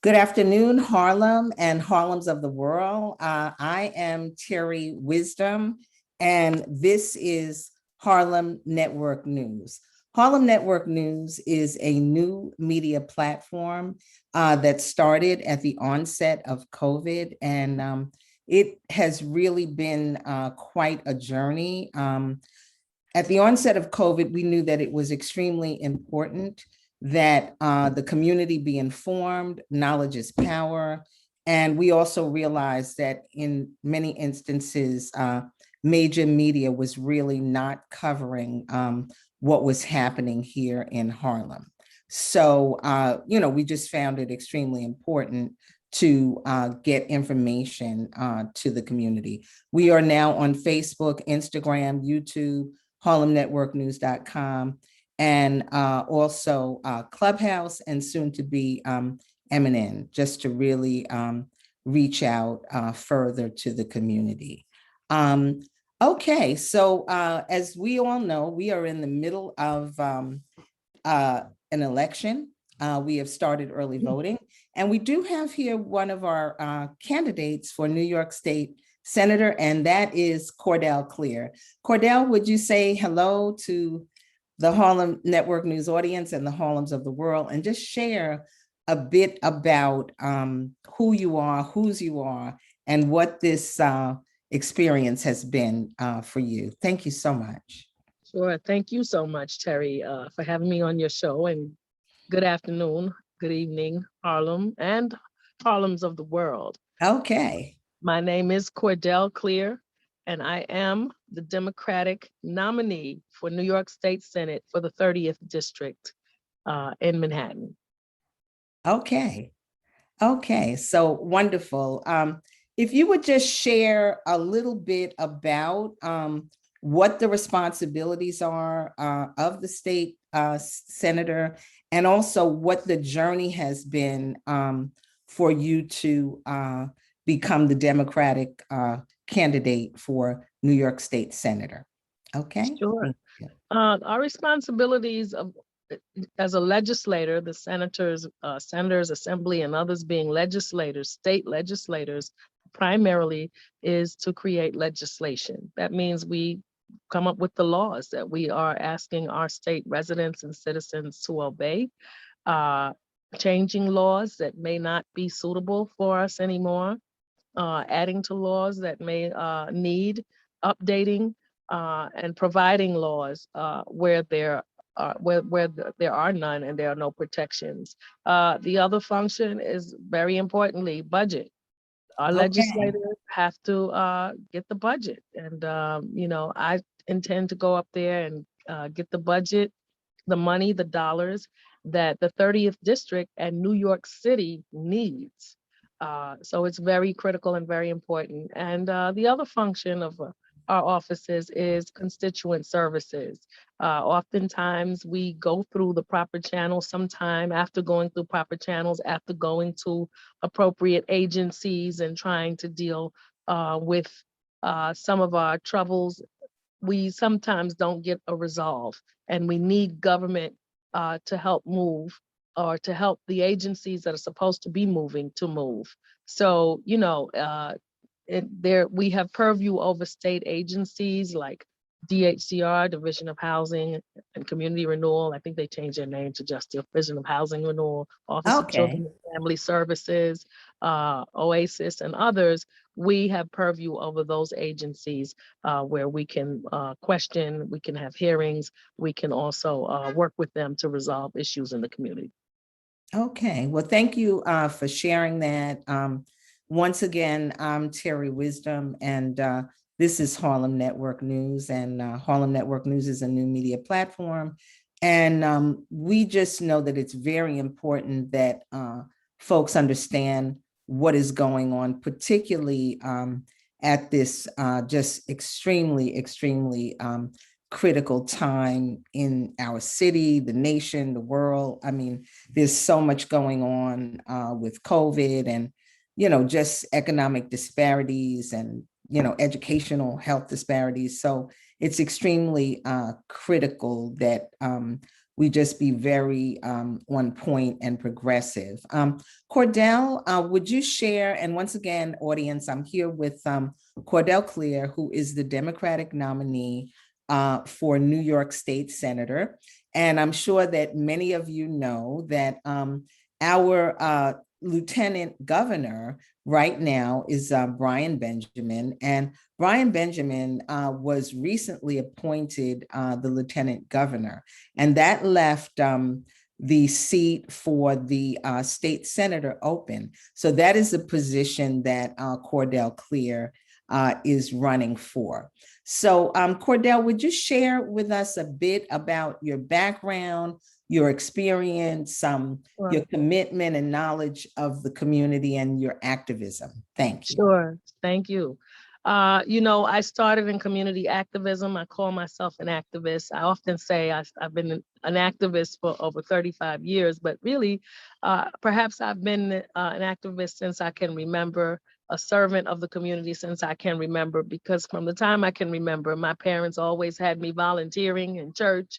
Good afternoon, Harlem and Harlems of the world. I am Terri Wisdom, and this is Harlem Network News. Harlem Network News is a new media platform that started at the onset of COVID, and it has really been quite a journey. At the onset of COVID, we knew that it was extremely important that the community be informed. Knowledge is power. And we also realized that in many instances, major media was really not covering what was happening here in Harlem. So, we just found it extremely important to get information to the community. We are now on Facebook, Instagram, YouTube, HarlemNetworkNews.com, and also Clubhouse, and soon to be HNN, just to really reach out further to the community. Okay, so as we all know, we are in the middle of an election. We have started early voting, and we do have here one of our candidates for New York State Senator, and that is Cordell Cleare. Cordell, would you say hello to the Harlem Network News audience and the Harlems of the world, and just share a bit about who you are, whose you are, and what this experience has been for you. Thank you so much. Sure. Thank you so much, Terri, for having me on your show. And good afternoon, good evening, Harlem and Harlems of the world. Okay. My name is Cordell Cleare, and I am the Democratic nominee for New York State Senate for the 30th District in Manhattan. Okay. Okay, so wonderful. If you would just share a little bit about what the responsibilities are of the state senator, and also what the journey has been for you to become the Democratic candidate for New York State Senator. Okay. Sure. Our responsibilities as a legislator, the senators, assembly, and others being legislators, state legislators, primarily is to create legislation. That means we come up with the laws that we are asking our state residents and citizens to obey, changing laws that may not be suitable for us anymore, adding to laws that may need updating, and providing laws where there are none and there are no protections. The other function is, very importantly, budget. Our legislators have to get the budget, and I intend to go up there and get the budget, the money, the dollars that the 30th District and New York City needs. So it's very critical and very important. And the other function of our offices is constituent services. Oftentimes we go through the proper channels, sometime after going through proper channels, after going to appropriate agencies and trying to deal with some of our troubles, we sometimes don't get a resolve, and we need government to help move, or to help the agencies that are supposed to be moving to move. So, we have purview over state agencies like DHCR, Division of Housing and Community Renewal. I think they changed their name to just Division of Housing Renewal, Office of Children and Family Services, OASIS, and others. We have purview over those agencies where we can question, we can have hearings, we can also work with them to resolve issues in the community. Okay, well, thank you for sharing that. once again, I'm Terri Wisdom, and this is Harlem Network News. And Harlem Network News is a new media platform. And we just know that it's very important that folks understand what is going on, particularly at this just extremely critical time in our city, the nation, the world. I mean, there's so much going on with COVID and, just economic disparities and, educational health disparities. So it's extremely critical that we just be very on point and progressive. Cordell, would you share, and once again, audience, I'm here with Cordell Cleare, who is the Democratic nominee for New York State Senator. And I'm sure that many of you know that our Lieutenant Governor right now is Brian Benjamin. And Brian Benjamin was recently appointed the Lieutenant Governor, and that left the seat for the state senator open. So that is the position that Cordell Cleare is running for. So Cordell, would you share with us a bit about your background, your experience, Sure. your commitment and knowledge of the community and your activism? Thank you. Sure, thank you. I started in community activism. I call myself an activist. I often say I've been an activist for over 35 years, but really, perhaps I've been an activist since I can remember, a servant of the community since I can remember, because from the time I can remember, my parents always had me volunteering in church,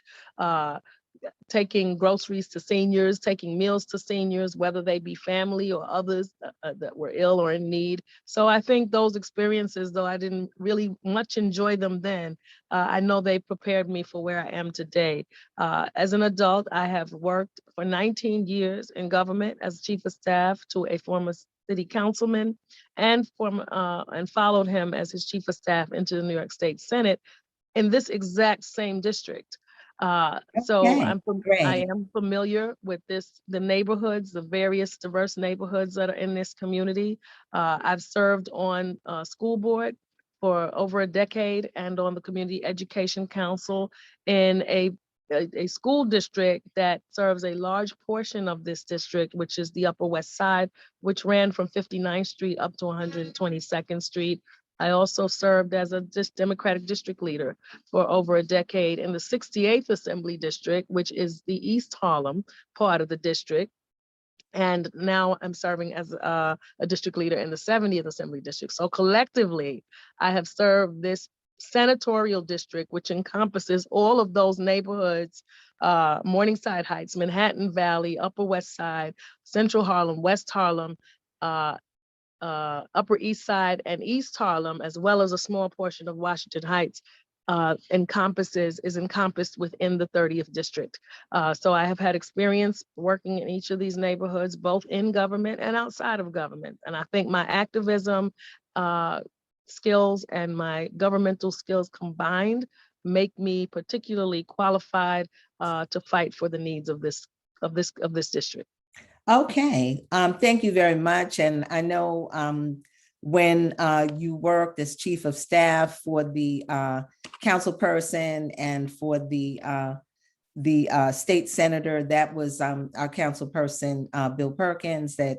taking groceries to seniors, taking meals to seniors, whether they be family or others that were ill or in need. So I think those experiences, though I didn't really much enjoy them then, I know they prepared me for where I am today. As an adult, I have worked for 19 years in government as chief of staff to a former city councilman, and followed him as his chief of staff into the New York State Senate in this exact same district. So Okay, I great. am familiar with the neighborhoods, the various diverse neighborhoods that are in this community. I've served on school board for over a decade and on the Community Education Council in a school district that serves a large portion of this district, which is the Upper West Side, which ran from 59th Street up to 122nd Street. I also served as a Democratic district leader for over a decade in the 68th Assembly District, which is the East Harlem part of the district. And now I'm serving as a district leader in the 70th Assembly District. So collectively, I have served this senatorial district, which encompasses all of those neighborhoods, Morningside Heights, Manhattan Valley, Upper West Side, Central Harlem, West Harlem, Upper East Side and East Harlem, as well as a small portion of Washington Heights, is encompassed within the 30th district. So I have had experience working in each of these neighborhoods, both in government and outside of government. And I think my activism skills and my governmental skills combined make me particularly qualified to fight for the needs of this district. Okay, thank you very much. And I know when you worked as chief of staff for the council person and for the state senator, that was our council person, Bill Perkins, that,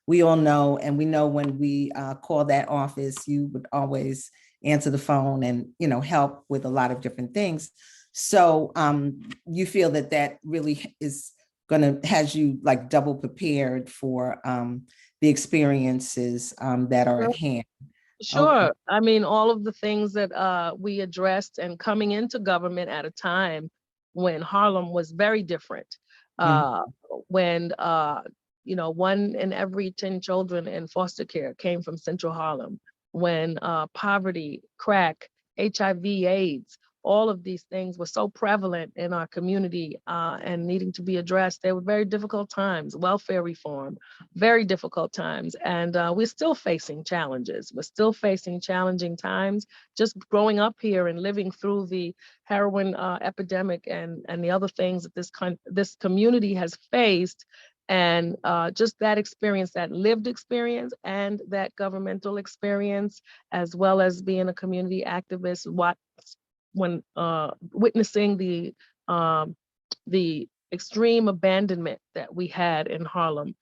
we all know, and we know when we call that office, you would always answer the phone and, help with a lot of different things. So you feel that that really has you like double prepared for the experiences that are at hand. Sure. Okay. I mean, all of the things that we addressed, and coming into government at a time when Harlem was very different, Mhm. when 1 in every 10 children in foster care came from Central Harlem, when poverty, crack, HIV/AIDS, all of these things were so prevalent in our community and needing to be addressed. They were very difficult times. Welfare reform, very difficult times. And we're still facing challenges. We're still facing challenging times. Just growing up here and living through the heroin epidemic and the other things that this community has faced, And just that experience, that lived experience and that governmental experience, as well as being a community activist, when witnessing the extreme abandonment that we had in Harlem,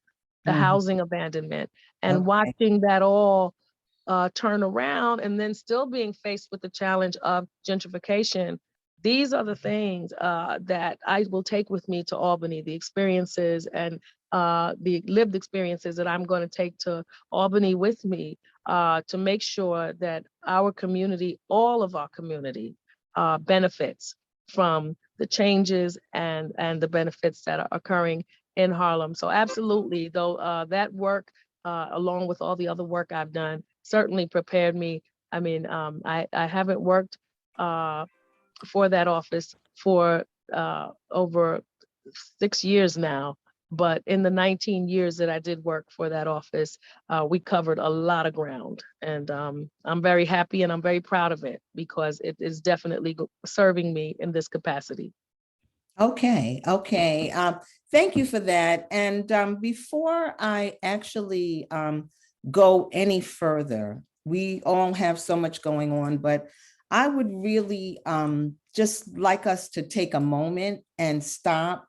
the Mhm. housing abandonment, and Okay. watching that all turn around, and then still being faced with the challenge of gentrification. These are the things that I will take with me to Albany, the experiences and the lived experiences that I'm going to take to Albany with me to make sure that our community, all of our community, benefits from the changes and the benefits that are occurring in Harlem. So absolutely, though, that work, along with all the other work I've done, certainly prepared me. I mean, I haven't worked for that office for over 6 years now, but in the 19 years that I did work for that office, we covered a lot of ground. And I'm very happy and I'm very proud of it because it is definitely serving me in this capacity. Okay, okay. Thank you for that. And before I actually go any further, we all have so much going on, but I would really just like us to take a moment and stop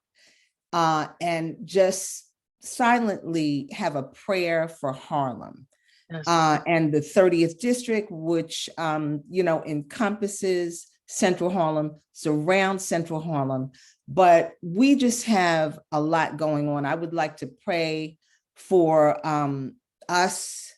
and just silently have a prayer for Harlem. Yes. And the 30th district, which encompasses Central Harlem, surrounds Central Harlem, but we just have a lot going on. I would like to pray for us,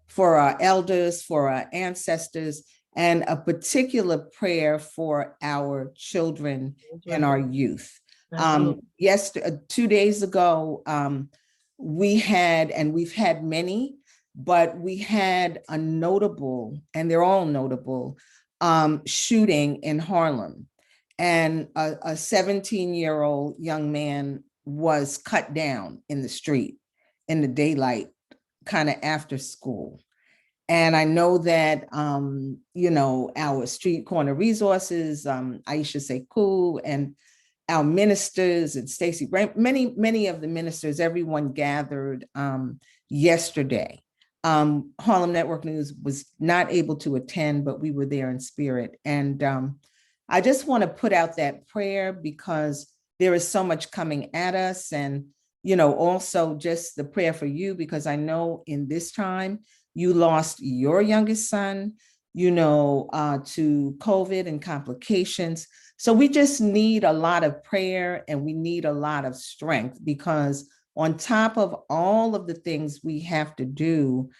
for our elders, for our ancestors, and a particular prayer for our children and our youth. Absolutely. Yes, 2 days ago, we had, and we've had many, but we had a notable, and they're all notable, shooting in Harlem. And a 17-year-old young man was cut down in the street in the daylight, kind of after school. And I know that, our street corner resources, Aisha Sekou, and our ministers and Stacey, many of the ministers, everyone gathered yesterday. Harlem Network News was not able to attend, but we were there in spirit. And I just want to put out that prayer because there is so much coming at us. And, also just the prayer for you, because I know in this time you lost your youngest son, to COVID and complications. So we just need a lot of prayer and we need a lot of strength, because on top of all of the things we have to do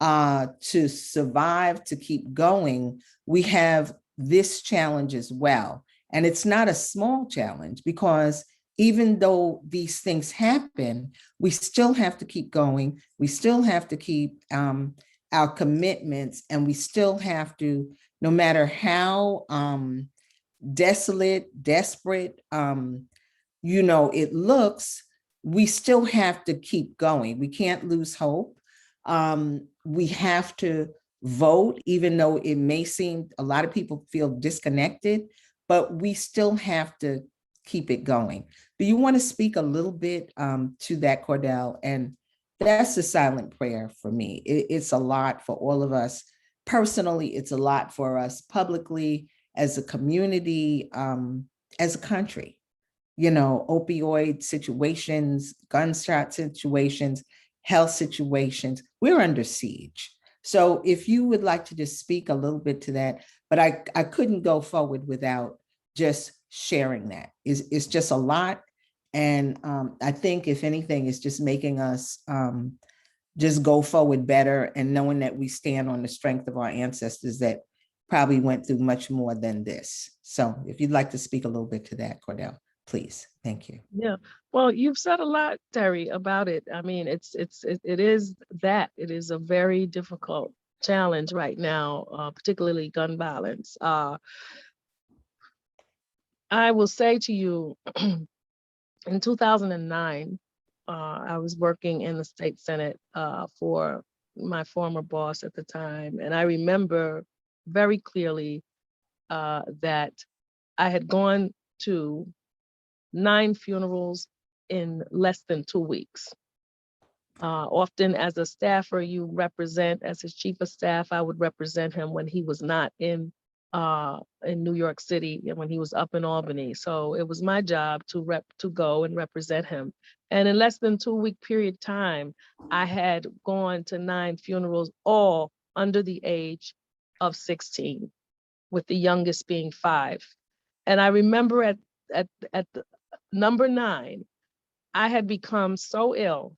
to survive, to keep going, we have this challenge as well. And it's not a small challenge, because even though these things happen, we still have to keep going. We still have to keep our commitments, and we still have to, no matter how desolate, desperate, it looks, we still have to keep going. We can't lose hope. We have to vote, even though it may seem a lot of people feel disconnected, but we still have to keep it going. Do you want to speak a little bit to that, Cordell? And that's a silent prayer for me. It's a lot for all of us. Personally, it's a lot for us publicly, as a community, as a country. Opioid situations, gunshot situations, health situations, we're under siege. So if you would like to just speak a little bit to that, but I couldn't go forward without just sharing that. It's just a lot. And I think if anything, it's just making us just go forward better, and knowing that we stand on the strength of our ancestors that probably went through much more than this. So if you'd like to speak a little bit to that, Cordell, please. Thank you. Yeah. Well, you've said a lot, Terri, about it. I mean, it is a very difficult challenge right now, particularly gun violence. I will say to you, in 2009, I was working in the state Senate for my former boss at the time. And I remember very clearly that I had gone to 9 funerals in less than 2 weeks. Often as a staffer, you represent, as his chief of staff, I would represent him when he was not in New York City and when he was up in Albany. So it was my job to go and represent him. And in less than 2 week period time, I had gone to 9 funerals, all under the age of 16, with the youngest being 5. And I remember at the number 9, I had become so ill,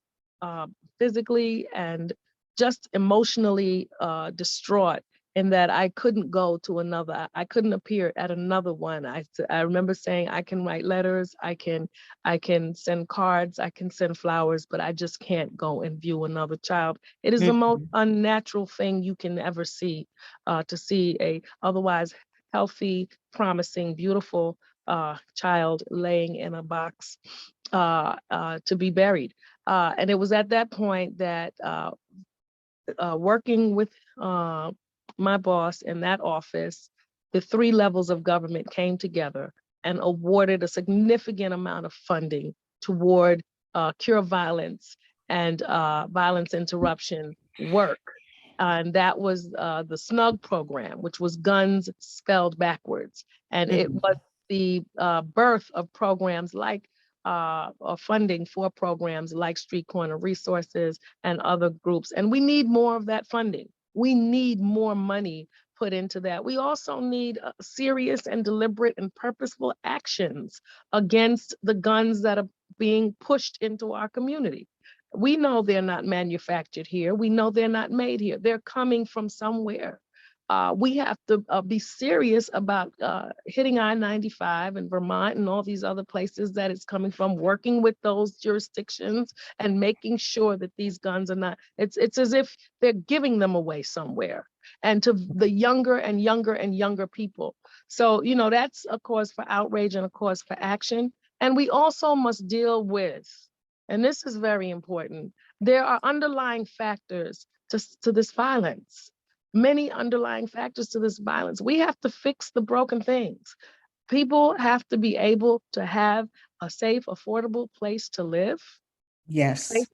physically and just emotionally distraught, in that I couldn't go to another. I couldn't appear at another one. I remember saying, I can write letters, I can send cards, I can send flowers, but I just can't go and view another child. It is the most unnatural thing you can ever see, to see a otherwise healthy, promising, beautiful child laying in a box to be buried. And it was at that point that working with my boss in that office, the 3 levels of government came together and awarded a significant amount of funding toward cure violence and violence interruption work. And that was the SNUG program, which was guns spelled backwards. And it was the birth of programs like or funding for programs like Street Corner Resources and other groups. And we need more of that funding. We need more money put into that. We also need serious and deliberate and purposeful actions against the guns that are being pushed into our community. We know they're not manufactured here. We know they're not made here. They're coming from somewhere. We have to be serious about hitting I-95 in Vermont and all these other places that it's coming from, working with those jurisdictions and making sure that these guns are not, it's as if they're giving them away somewhere, and to the younger and younger and younger people. So, you know, that's a cause for outrage and a cause for action. And we also must deal with, and this is very important, there are underlying factors to this violence. Many underlying factors to this violence. We have to fix the broken things. People have to be able to have a safe, affordable place to live. Yes. Safe,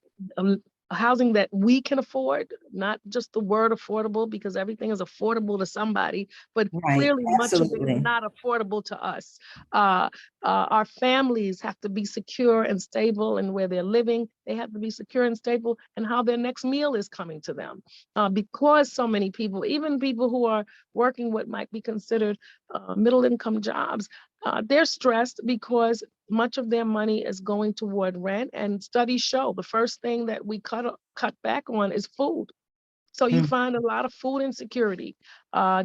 housing that we can afford, not just the word affordable, because everything is affordable to somebody, but clearly much of it is not affordable to us. Our families have to be secure and stable in where they're living. They have to be secure and stable in how their next meal is coming to them. Because so many people, even people who are working what might be considered middle income jobs, they're stressed because much of their money is going toward rent, and studies show the first thing that we cut back on is food. So you find a lot of food insecurity.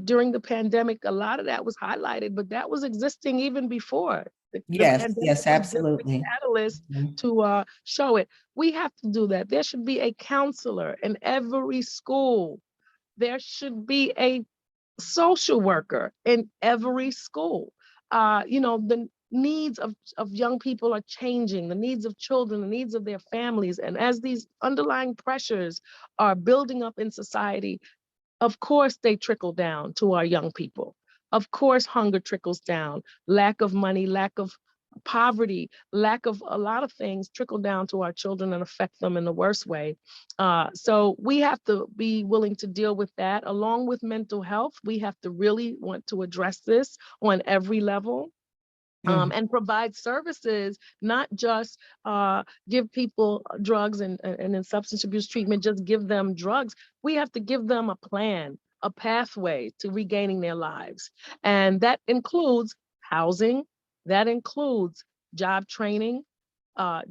During the pandemic, a lot of that was highlighted, but that was existing even before. Yes, absolutely. Was a catalyst to show it. We have to do that. There should be a counselor in every school. There should be a social worker in every school. You know, the needs of young people are changing, the needs of children, the needs of their families. And as these underlying pressures are building up in society, of course, they trickle down to our young people. Of course, hunger trickles down, lack of money, lack of poverty, lack of a lot of things trickle down to our children and affect them in the worst way. So we have to be willing to deal with that. Along with mental health, we have to really want to address this on every level. And provide services, not just give people drugs and in substance abuse treatment, just give them drugs. We have to give them a plan, a pathway to regaining their lives. And that includes housing, that includes job training,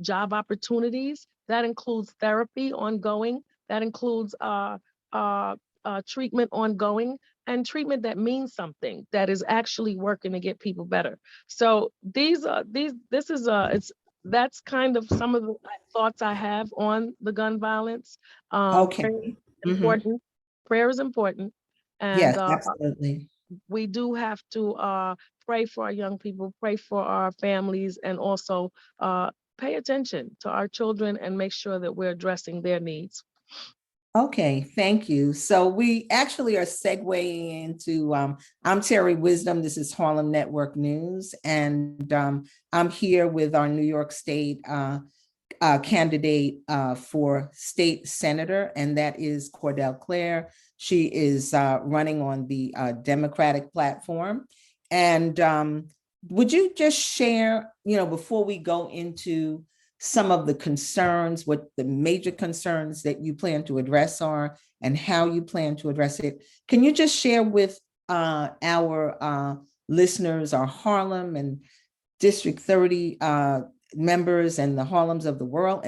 job opportunities, that includes therapy ongoing, that includes treatment ongoing, and treatment that means something, that is actually working to get people better. So that's kind of some of the thoughts I have on the gun violence. Okay. Important. Prayer is important. And yes, absolutely. We do have to pray for our young people, pray for our families, and also pay attention to our children and make sure that we're addressing their needs. Okay, thank you. So we actually are segueing into, I'm Terri Wisdom, this is Harlem Network News, and I'm here with our New York State candidate for state senator, and that is Cordell Cleare. She is running on the Democratic platform. And would you just share, before we go into some of the concerns, what the major concerns that you plan to address are and how you plan to address it? Can you just share with our listeners, our Harlem and District 30 members and the Harlems of the world,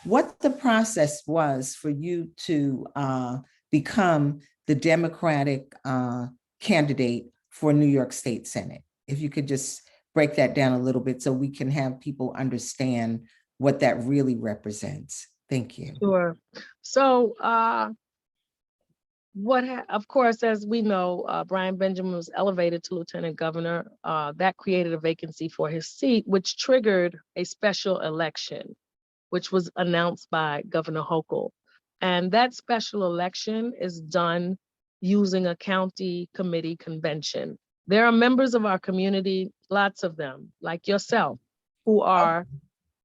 what the process was for you to become the Democratic candidate for New York State Senate? If you could just break that down a little bit so we can have people understand what that really represents. Thank you. Sure. So of course, as we know, Brian Benjamin was elevated to lieutenant governor. That created a vacancy for his seat, which triggered a special election, which was announced by Governor Hochul. And that special election is done using a county committee convention. There are members of our community, lots of them, like yourself, who are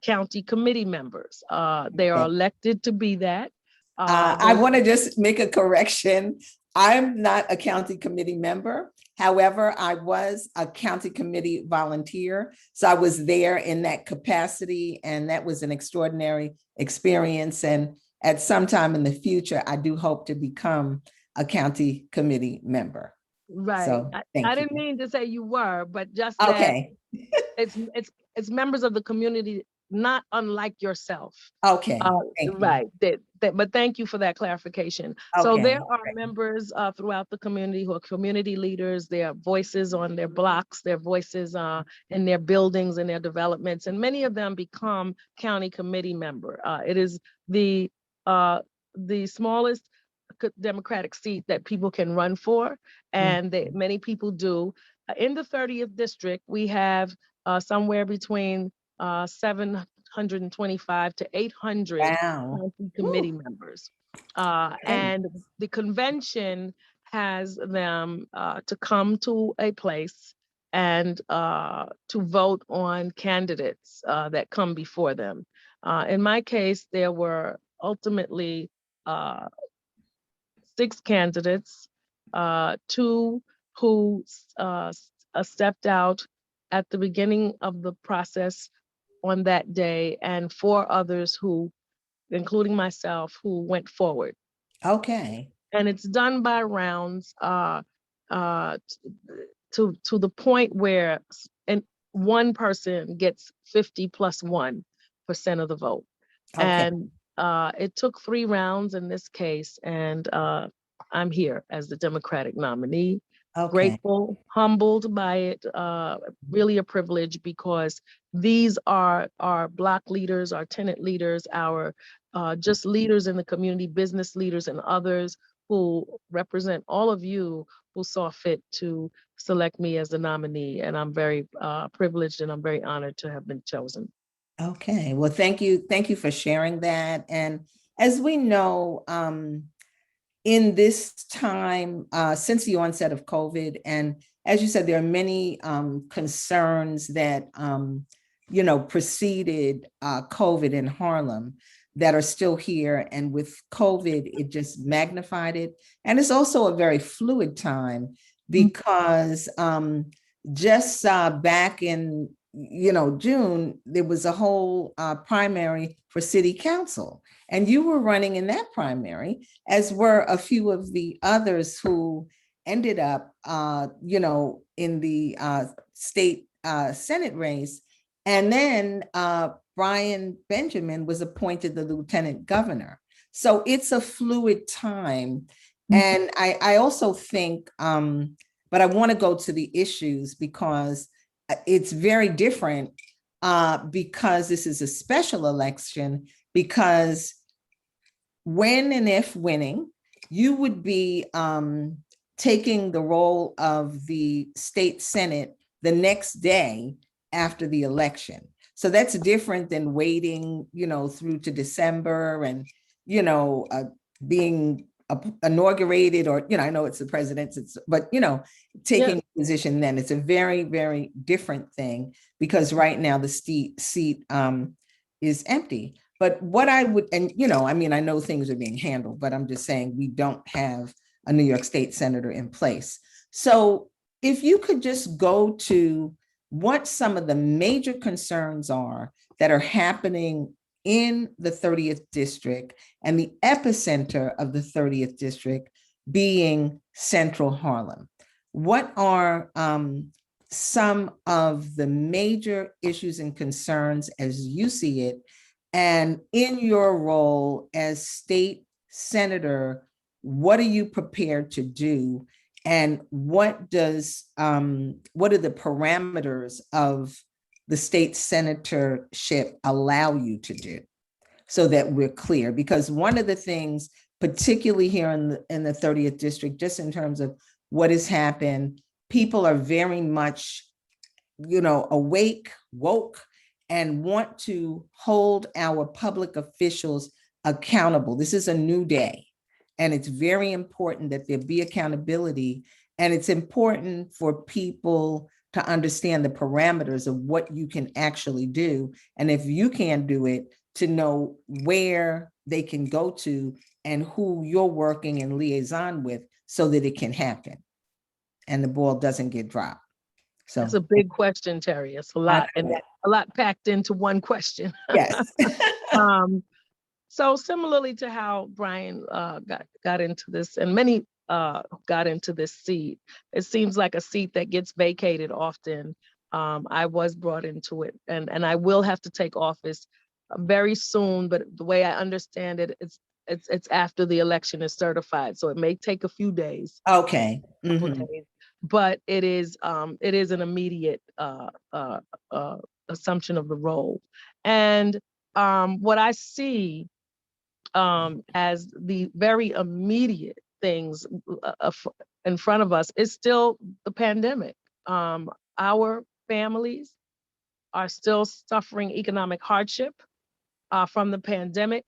county committee members. They are elected to be that. I want to just make a correction. I'm not a county committee member. However, I was a county committee volunteer. So I was there in that capacity, and that was an extraordinary experience. And at some time in the future, I do hope to become a county committee member. Right. So, I didn't mean to say you were, but just okay. It's members of the community, not unlike yourself. Okay. Right. But thank you for that clarification. Okay. So there are members throughout the community who are community leaders. Their voices on their blocks, their voices in their buildings and their developments, and many of them become county committee member. It is the smallest Democratic seat that people can run for, and many people do. In the 30th district, we have somewhere between 725 to 800 county committee members. And the convention has them to come to a place and to vote on candidates that come before them. In my case, there were ultimately 6 candidates, 2 who stepped out at the beginning of the process on that day, and 4 others who, including myself, who went forward. Okay. And it's done by rounds to the point where one person gets 50+1% of the vote. Okay. And it took 3 rounds in this case, and I'm here as the Democratic nominee. Okay. Grateful, humbled by it, really a privilege, because these are our block leaders, our tenant leaders, our just leaders in the community, business leaders and others who represent all of you who saw fit to select me as the nominee. And I'm very privileged, and I'm very honored to have been chosen. Okay, well, thank you. Thank you for sharing that. And as we know, in this time, since the onset of COVID, and as you said, there are many concerns that, preceded COVID in Harlem that are still here. And with COVID, it just magnified it. And it's also a very fluid time, because just back in June, there was a whole primary for city council, and you were running in that primary, as were a few of the others who ended up, in the state Senate race. And then Brian Benjamin was appointed the lieutenant governor. So it's a fluid time. And I also think, but I want to go to the issues, because it's very different, because this is a special election, because when and if winning, you would be taking the role of the state Senate the next day after the election. So that's different than waiting, through to December and, being inaugurated, or I know it's the president's, but taking a position then. It's a very, very different thing, because right now the seat is empty. But what I would, and I mean, I know things are being handled, but I'm just saying we don't have a New York State senator in place. So if you could just go to what some of the major concerns are that are happening in the 30th district, and the epicenter of the 30th district being Central Harlem. What are some of the major issues and concerns as you see it? And in your role as state senator, what are you prepared to do? And what are the parameters of the state senatorship allow you to do, so that we're clear? Because one of the things, particularly here in the 30th district, just in terms of what has happened, people are very much, awake, woke, and want to hold our public officials accountable. This is a new day, and it's very important that there be accountability. And it's important for people to understand the parameters of what you can actually do. And if you can't do it, to know where they can go to and who you're working in liaison with so that it can happen and the ball doesn't get dropped. So that's a big question, Terri. It's a lot, and a lot packed into one question. Yes. So similarly to how Brian got into this, and many got into this seat, it seems like a seat that gets vacated often. I was brought into it, and I will have to take office very soon. But the way I understand it, it's after the election is certified, so it may take a few days. Okay. Days, but it is an immediate assumption of the role. And what I see as the very immediate things in front of us is still the pandemic. Our families are still suffering economic hardship from the pandemic.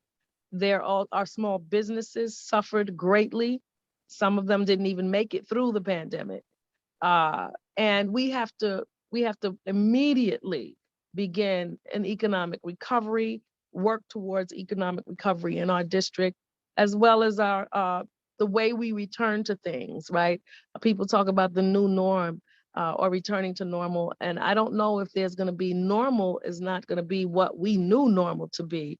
Our small businesses suffered greatly. Some of them didn't even make it through the pandemic. And we have to immediately begin an economic recovery, work towards economic recovery in our district, as well as the way we return to things, right? People talk about the new norm or returning to normal. And I don't know if there's going to be normal is not going to be what we knew normal to be.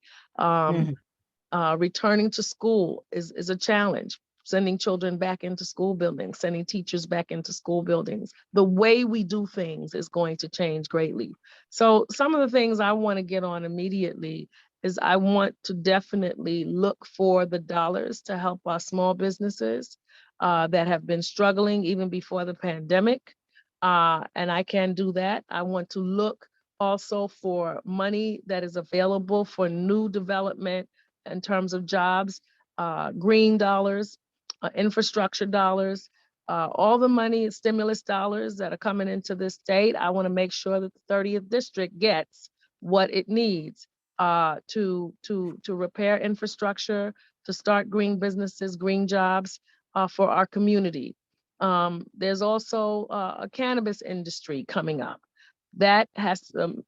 Returning to school is a challenge. Sending children back into school buildings, sending teachers back into school buildings. The way we do things is going to change greatly. So some of the things I want to get on immediately is I want to definitely look for the dollars to help our small businesses that have been struggling even before the pandemic. And I can do that. I want to look also for money that is available for new development in terms of jobs, green dollars, infrastructure dollars, all the money, stimulus dollars that are coming into this state. I want to make sure that the 30th district gets what it needs to repair infrastructure, to start green businesses, green jobs for our community. There's also a cannabis industry coming up. That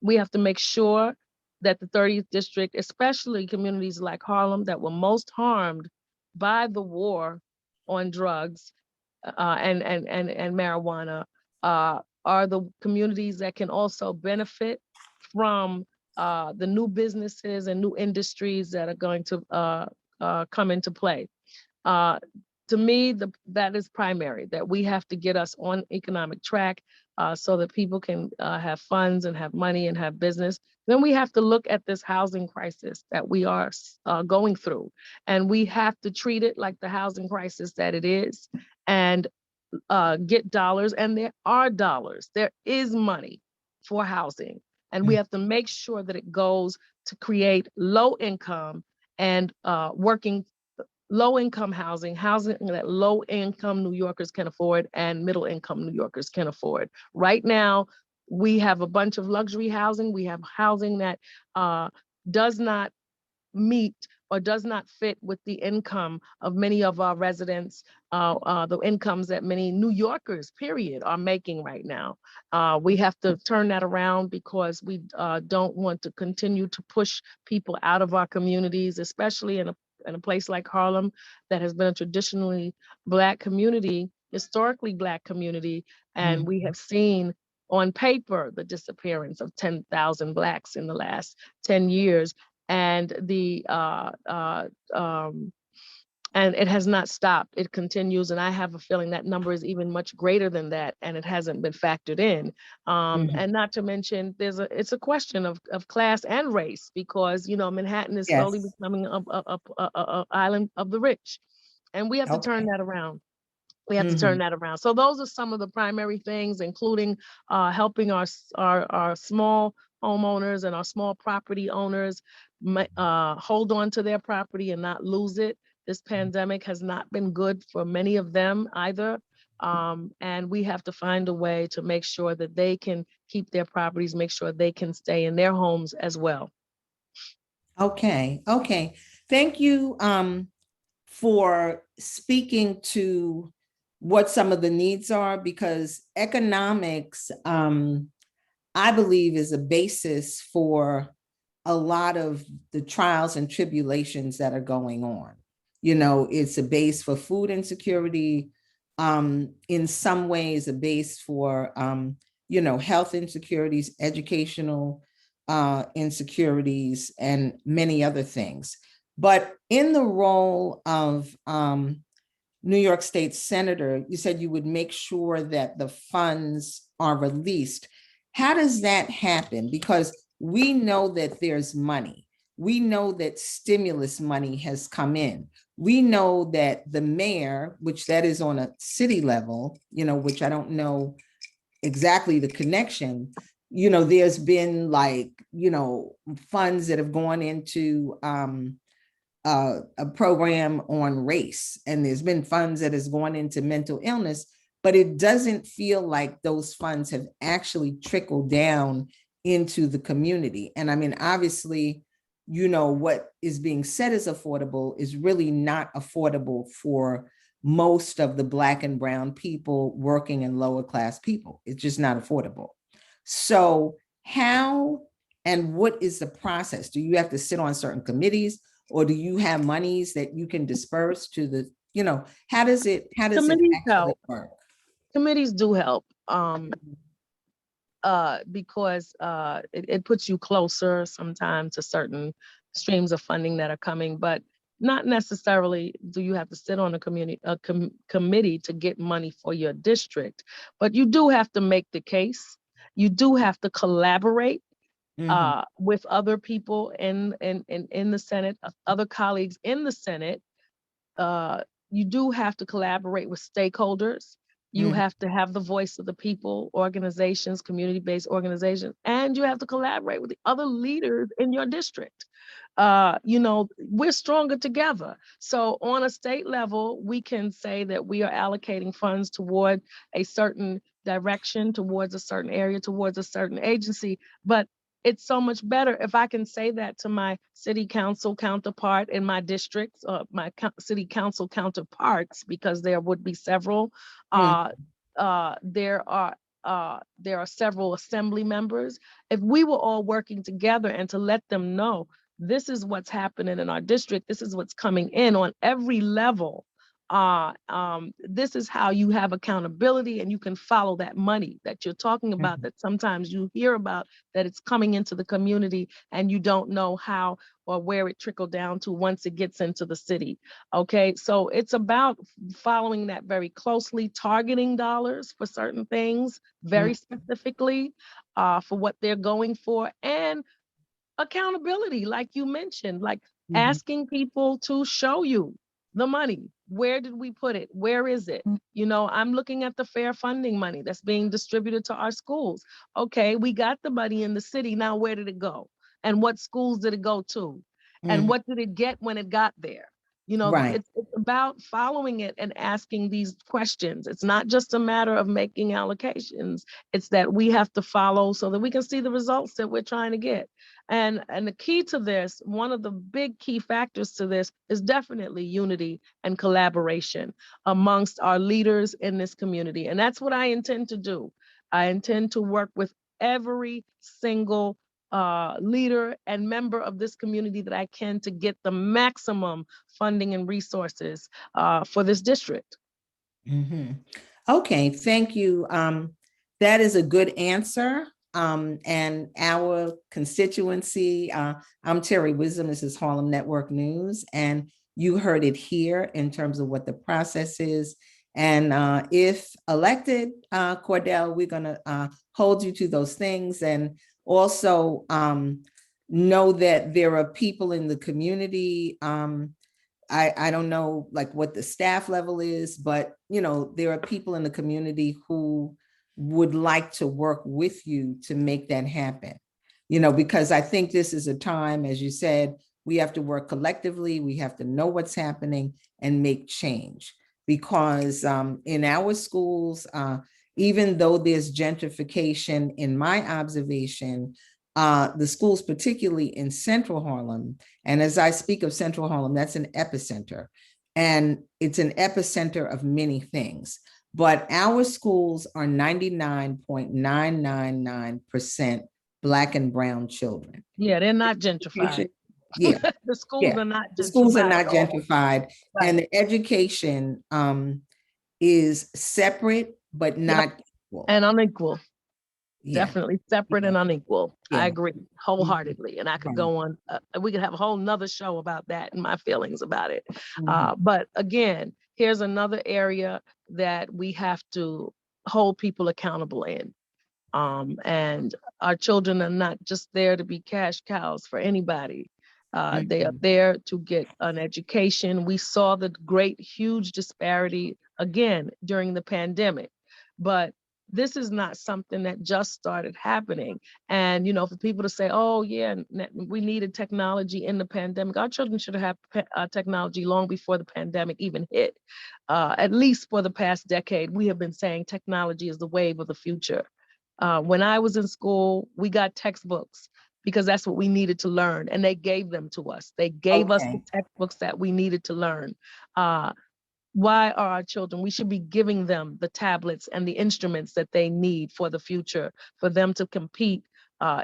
we have to make sure that the 30th district, especially communities like Harlem that were most harmed by the war on drugs and marijuana, are the communities that can also benefit from the new businesses and new industries that are going to come into play. To me, that is primary, that we have to get us on economic track so that people can have funds and have money and have business. Then we have to look at this housing crisis that we are going through, and we have to treat it like the housing crisis that it is, and get dollars. And there are dollars. There is money for housing, and we have to make sure that it goes to create low income and low income housing that low income New Yorkers can afford and middle income New Yorkers can afford. Right now, we have a bunch of luxury housing. We have housing that does not meet or does not fit with the income of many of our residents, the incomes that many New Yorkers, period, are making right now. We have to turn that around because we don't want to continue to push people out of our communities, especially in a place like Harlem that has been a traditionally Black community, historically Black community, and we have seen on paper the disappearance of 10,000 Blacks in the last 10 years, and and it has not stopped. It continues, and I have a feeling that number is even much greater than that, and it hasn't been factored in. And not to mention, it's a question of class and race, because Manhattan is slowly Yes. becoming a island of the rich, and we have to turn Okay. that around. We have to turn that around. So those are some of the primary things, including helping our small homeowners and our small property owners hold on to their property and not lose it. This pandemic has not been good for many of them either. And we have to find a way to make sure that they can keep their properties, make sure they can stay in their homes as well. Okay. Okay. Thank you for speaking to what some of the needs are, because economics, I believe, is a basis for a lot of the trials and tribulations that are going on. It's a base for food insecurity, in some ways a base for health insecurities, educational insecurities, and many other things. But in the role of New York State Senator, you said you would make sure that the funds are released. How does that happen? Because we know that there's money. We know that stimulus money has come in. We know that the mayor, which that is on a city level, which I don't know exactly the connection, there's been funds that have gone into a program on race, and there's been funds that has gone into mental illness, but it doesn't feel like those funds have actually trickled down into the community. And I mean, obviously, what is being said is affordable is really not affordable for most of the Black and brown people, working and lower class people. It's just not affordable. So how and what is the process? Do you have to sit on certain committees, or do you have monies that you can disperse to the, how does it Committees actually help. work? Committees do help. Because it puts you closer sometimes to certain streams of funding that are coming, but not necessarily do you have to sit on a committee to get money for your district. But you do have to make the case. You do have to collaborate with other people in the Senate, other colleagues in the Senate. You do have to collaborate with stakeholders. You have to have the voice of the people, organizations, community-based organizations, and you have to collaborate with the other leaders in your district. We're stronger together. So on a state level, we can say that we are allocating funds toward a certain direction, towards a certain area, towards a certain agency, but it's so much better if I can say that to my city council counterpart in my districts, city council counterparts, because there would be several. There are several assembly members. If we were all working together and to let them know, this is what's happening in our district, this is what's coming in on every level. This is how you have accountability, and you can follow that money that you're talking about, that sometimes you hear about, that it's coming into the community and you don't know how or where it trickled down to once it gets into the city. Okay, so it's about following that very closely, targeting dollars for certain things very specifically for what they're going for, and accountability, like you mentioned, like asking people to show you the money. Where did we put it? Where is it? I'm looking at the fair funding money that's being distributed to our schools. Okay, we got the money in the city. Now, where did it go? And what schools did it go to? And what did it get when it got there? Right. It's about following it and asking these questions. It's not just a matter of making allocations. It's that we have to follow so that we can see the results that we're trying to get. And the key to this, one of the big key factors to this is definitely unity and collaboration amongst our leaders in this community. And that's what I intend to do. I intend to work with every single leader and member of this community that I can to get the maximum funding and resources for this district. Mhm. Okay, thank you. That is a good answer. And our constituency, I'm Terri Wisdom, this is Harlem Network News, and you heard it here in terms of what the process is. And if elected, Cordell, we're gonna hold you to those things, and also know that there are people in the community. I don't know like what the staff level is, but there are people in the community who would like to work with you to make that happen. Because I think this is a time, as you said, we have to work collectively, we have to know what's happening and make change. Because in our schools, even though there's gentrification, in my observation, the schools, particularly in Central Harlem, and as I speak of Central Harlem, that's an epicenter. And it's an epicenter of many things. But our schools are 99.999% Black and brown children. Yeah, they're not gentrified. Yeah, The schools yeah. are not The schools are gentrified not at all. gentrified. Right. And the education is separate, but Yep. not equal. And unequal. Yeah. Definitely separate Yeah. and unequal. Yeah. I agree wholeheartedly. And I could Right. go on, we could have a whole nother show about that and my feelings about it. Mhm. But again, here's another area that we have to hold people accountable in. And our children are not just there to be cash cows for anybody. They are Mhm. there to get an education. We saw the great, huge disparity again during the pandemic, but this is not something that just started happening. And, for people to say, oh, yeah, we needed technology in the pandemic, our children should have had technology long before the pandemic even hit. At least for the past decade, we have been saying technology is the wave of the future. When I was in school, we got textbooks because that's what we needed to learn, and they gave them to us. They gave us the textbooks that we needed to learn. Why are our children? We should be giving them the tablets and the instruments that they need for the future, for them to compete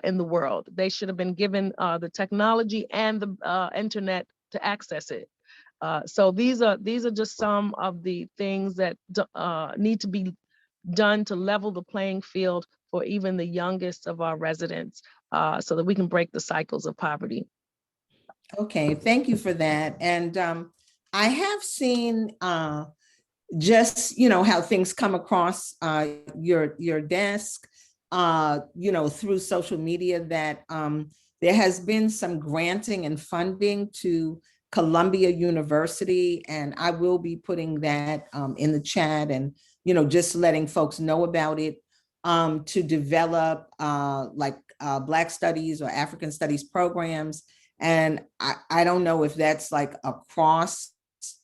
in the world. They should have been given the technology and the internet to access it. So these are just some of the things that need to be done to level the playing field for even the youngest of our residents, so that we can break the cycles of poverty. Okay, thank you for that. And I have seen just how things come across your desk, through social media, that there has been some granting and funding to Columbia University, and I will be putting that in the chat, and just letting folks know about it, to develop Black studies or African studies programs. And I don't know if that's like across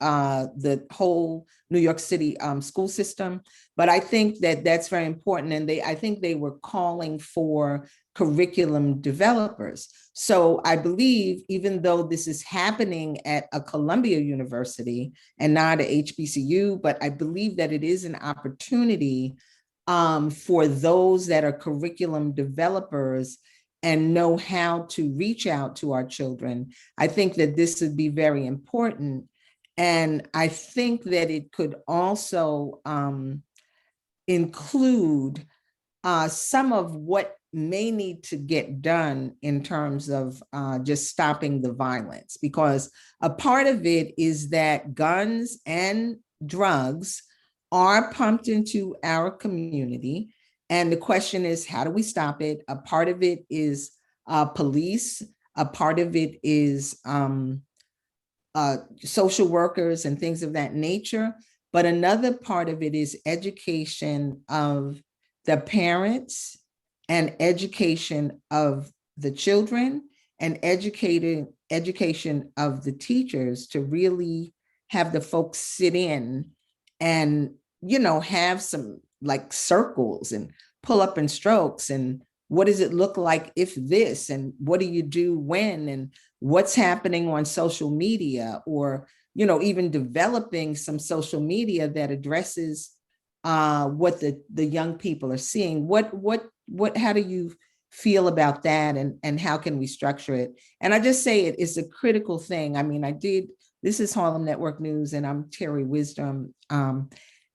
the whole New York City school system, but I think that that's very important. And I think they were calling for curriculum developers. So I believe, even though this is happening at a Columbia University and not a HBCU, but I believe that it is an opportunity for those that are curriculum developers and know how to reach out to our children. I think that this would be very important. And I think that it could also include some of what may need to get done in terms of just stopping the violence, because a part of it is that guns and drugs are pumped into our community. And the question is, how do we stop it? A part of it is police. A part of it is social workers and things of that nature. But another part of it is education of the parents and education of the children, and educating education of the teachers to really have the folks sit in and, have some like circles and pull up and strokes, and what does it look like if this, and what do you do when, and what's happening on social media, or, even developing some social media that addresses what the young people are seeing. How do you feel about that, and how can we structure it? And I just say it is a critical thing. I mean, this is Harlem Network News, and I'm Terri Wisdom.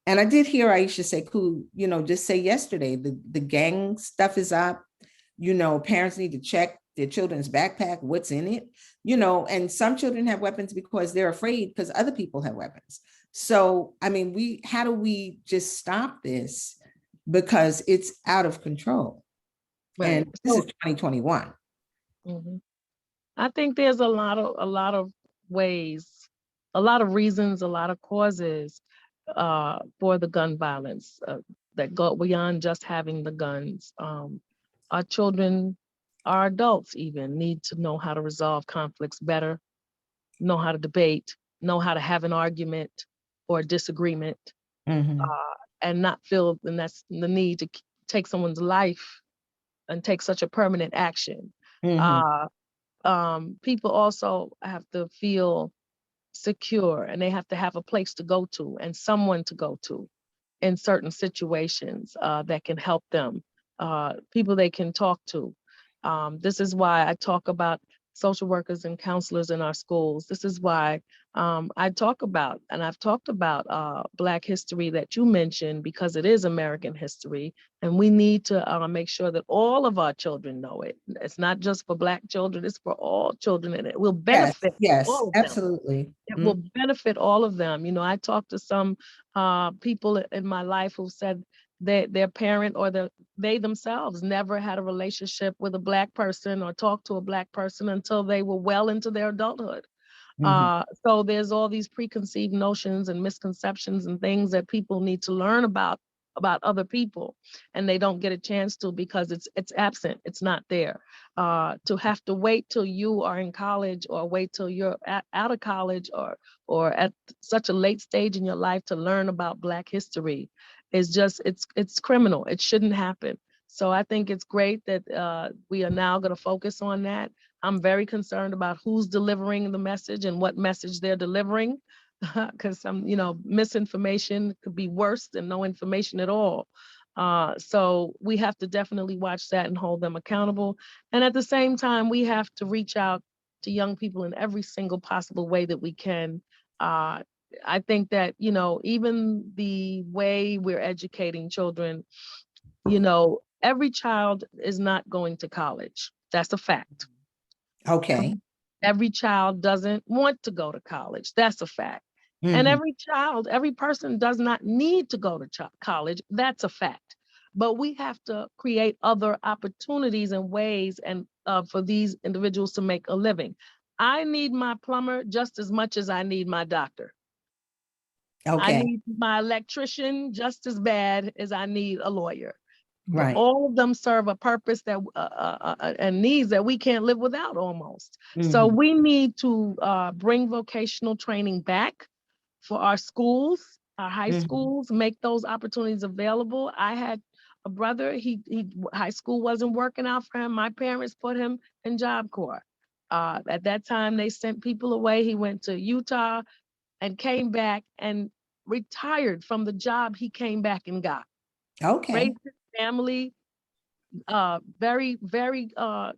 And I did hear Aisha Sekou, just say yesterday, the gang stuff is up. Parents need to check their children's backpack, what's in it, and some children have weapons because they're afraid because other people have weapons. So, I mean, how do we just stop this? Because it's out of control. Right. And this is 2021. Mhm. I think there's a lot of ways, a lot of reasons, a lot of causes for the gun violence that go beyond just having the guns. Our children, our adults even need to know how to resolve conflicts better, know how to debate, know how to have an argument or a disagreement, Mhm. and not feel, and that's the need to take someone's life and take such a permanent action. Mhm. People also have to feel secure, and they have to have a place to go to and someone to go to in certain situations that can help them, people they can talk to. This is why I talk about social workers and counselors in our schools. This is why I talk about, and I've talked about Black history that you mentioned, because it is American history, and we need to make sure that all of our children know it. It's not just for Black children, it's for all children, and it will benefit Yes, all of them. absolutely. It will benefit all of them. I talked to some people in my life who said that their parent or they themselves never had a relationship with a Black person or talked to a Black person until they were well into their adulthood. Mhm. So there's all these preconceived notions and misconceptions and things that people need to learn about other people, and they don't get a chance to because it's absent, it's not there. To have to wait till you are in college, or wait till you're out of college, or at such a late stage in your life to learn about Black history is just, it's criminal. It shouldn't happen. So I think it's great that we are now going to focus on that. I'm very concerned about who's delivering the message and what message they're delivering, because some, misinformation could be worse than no information at all. So we have to definitely watch that and hold them accountable. And at the same time, we have to reach out to young people in every single possible way that we can. I think that, even the way we're educating children, every child is not going to college. That's a fact. Okay. Every child doesn't want to go to college. That's a fact. And Mhm. every person does not need to go to college. That's a fact. But we have to create other opportunities and ways and for these individuals to make a living. I need my plumber just as much as I need my doctor. I Okay. need my electrician just as bad as I need a lawyer. But Right. all of them serve a purpose that and needs that we can't live without almost. So Mhm. we need to bring vocational training back for our schools, our high Mhm. schools, make those opportunities available. I had a brother, he high school wasn't working out for him. My parents put him in Job Corps. At that time, they sent people away. He went to Utah and came back and retired from the job he came back and got. Okay. Raised his family, very, very, uh,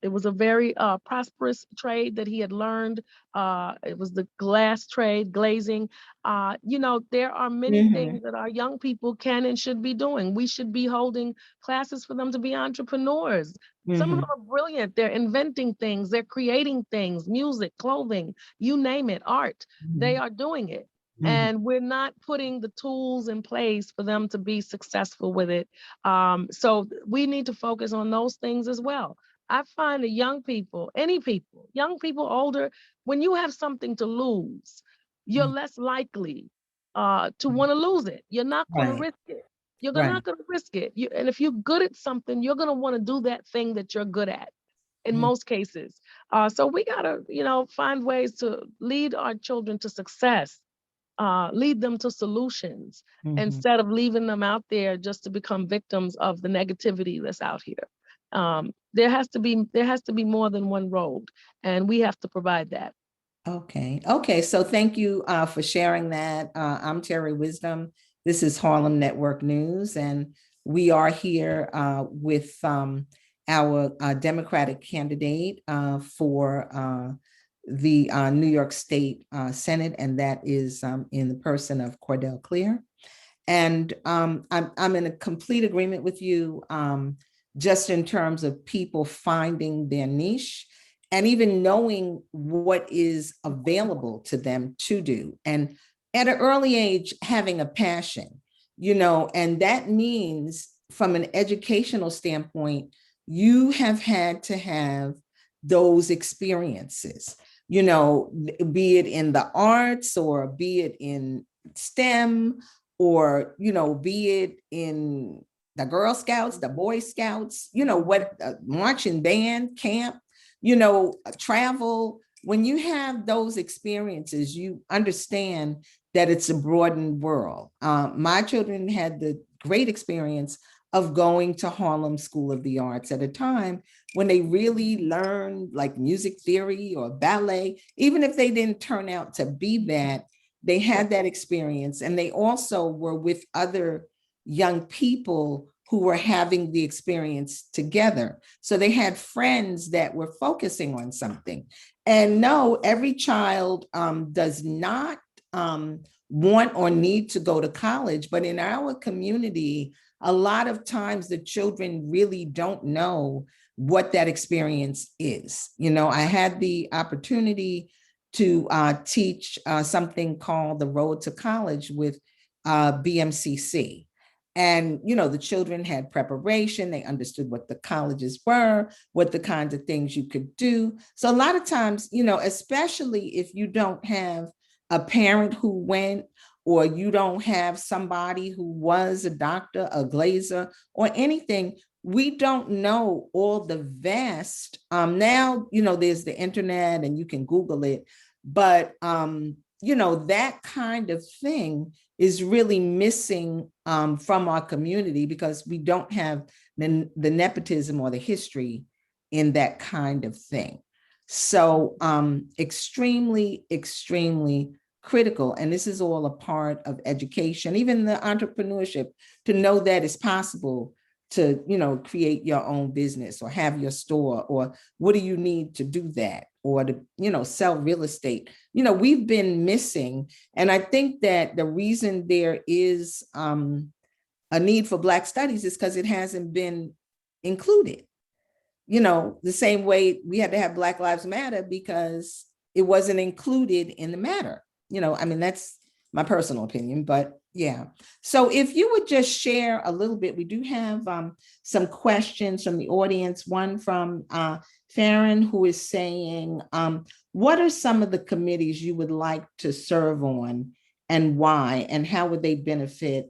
it was a very prosperous trade that he had learned. It was the glass trade, glazing. There are many Mhm. things that our young people can and should be doing. We should be holding classes for them to be entrepreneurs. Some of them Mhm. are brilliant. They're inventing things, they're creating things, music, clothing, you name it, art. They Mhm. are doing it. Mhm. And we're not putting the tools in place for them to be successful with it. So we need to focus on those things as well. I find that young people, any people, young people, older, when you have something to lose, you're Mhm. less likely to want to lose it. You're not going to Right. risk it. You're Right. not going to risk it. And if you're good at something, you're going to want to do that thing that you're good at. in most cases. So we gotta, find ways to lead our children to success, lead them to solutions Mhm. instead of leaving them out there just to become victims of the negativity that's out here. There has to be more than one road, and we have to provide that. Okay. Okay. So thank you for sharing that. I'm Terri Wisdom. This is Harlem Network News, and we are here with our Democratic candidate for the New York State Senate, and that is in the person of Cordell Cleare. And I'm in a complete agreement with you, just in terms of people finding their niche and even knowing what is available to them to do. And at an early age, having a passion, and that means from an educational standpoint, you have had to have those experiences, be it in the arts or be it in STEM, or be it in the Girl Scouts, the Boy Scouts, what marching band camp, travel. When you have those experiences, you understand that it's a broadened world. My children had the great experience of going to Harlem School of the Arts at a time when they really learned like music theory or ballet. Even if they didn't turn out to be that, they had that experience, and they also were with other young people who were having the experience together. So they had friends that were focusing on something. And no, every child does not want or need to go to college, but in our community, a lot of times the children really don't know what that experience is. I had the opportunity to teach something called the Road to College with BMCC. And, the children had preparation. They understood what the colleges were, what the kinds of things you could do. So a lot of times, especially if you don't have a parent who went, or you don't have somebody who was a doctor, a glazer, or anything, we don't know all the vast. Now, there's the internet and you can Google it, but that kind of thing is really missing from our community because we don't have the nepotism or the history in that kind of thing. So extremely, extremely critical. And this is all a part of education, even the entrepreneurship, to know that it's possible to, create your own business or have your store, or what do you need to do that, or to, sell real estate. We've been missing. And I think that the reason there is a need for Black studies is because it hasn't been included. The same way we had to have Black Lives Matter because it wasn't included in the matter. That's my personal opinion, but yeah. So if you would just share a little bit, we do have some questions from the audience. One from Farron, who is saying, what are some of the committees you would like to serve on and why, and how would they benefit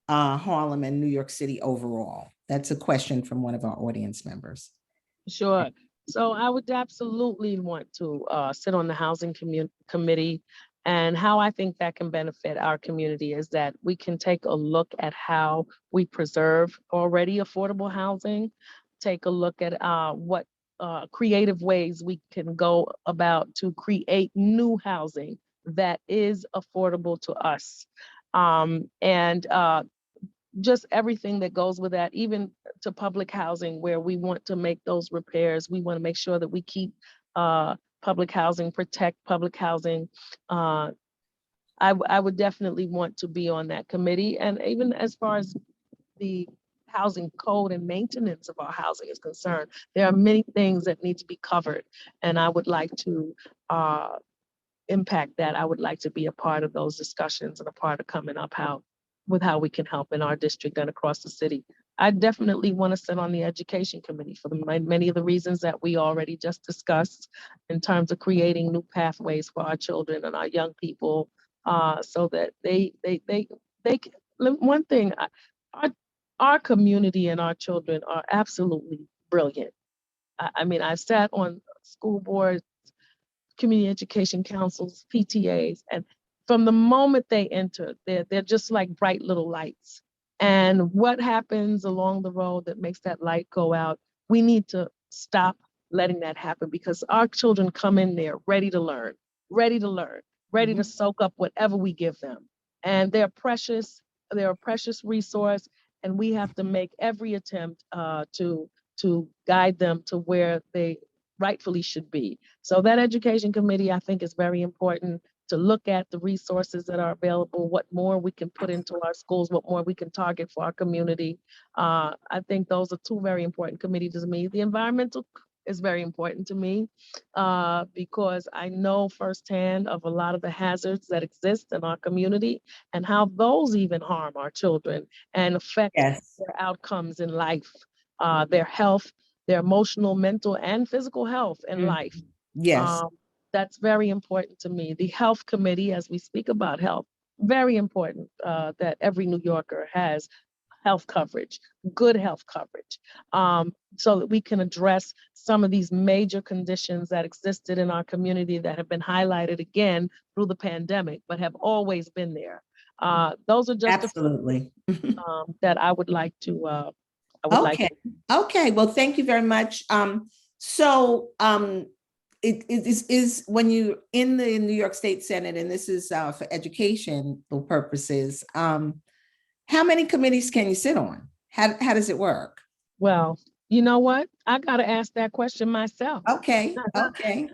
Harlem and New York City overall? That's a question from one of our audience members. Sure. So I would absolutely want to sit on the housing committee. And how I think that can benefit our community is that we can take a look at how we preserve already affordable housing, take a look at what creative ways we can go about to create new housing that is affordable to us. And just everything that goes with that, even to public housing, where we want to make those repairs. We want to make sure that we keep public housing, protect public housing. I would definitely want to be on that committee. And even as far as the housing code and maintenance of our housing is concerned, there are many things that need to be covered. And I would like to impact that. I would like to be a part of those discussions and a part of coming up with how we can help in our district and across the city. I definitely want to sit on the education committee for many of the reasons that we already just discussed in terms of creating new pathways for our children and our young people, so that they can. One thing, our community and our children are absolutely brilliant. I mean, I sat on school boards, community education councils, PTAs, and from the moment they enter, they're just like bright little lights. And what happens along the road that makes that light go out, we need to stop letting that happen, because our children come in there ready to learn, ready to learn, ready to soak up whatever we give them. And they're a precious resource, and we have to make every attempt to guide them to where they rightfully should be. So that education committee, I think, is very important to look at the resources that are available, what more we can put into our schools, what more we can target for our community. I think those are two very important committees to me. The environmental is very important to me because I know firsthand of a lot of the hazards that exist in our community and how those even harm our children and affect Yes. their outcomes in life, their health, their emotional, mental, and physical health in life. Yes. That's very important to me. The health committee, as we speak about health, very important that every New Yorker has health coverage, good health coverage, so that we can address some of these major conditions that existed in our community that have been highlighted again through the pandemic, but have always been there. Those are just a Absolutely. few that I would like to. Okay. Okay. Well, thank you very much. So it is when you in the New York State Senate, and this is for educational purposes. How many committees can you sit on? How does it work? Well, you know what? I got to ask that question myself. Okay. Okay.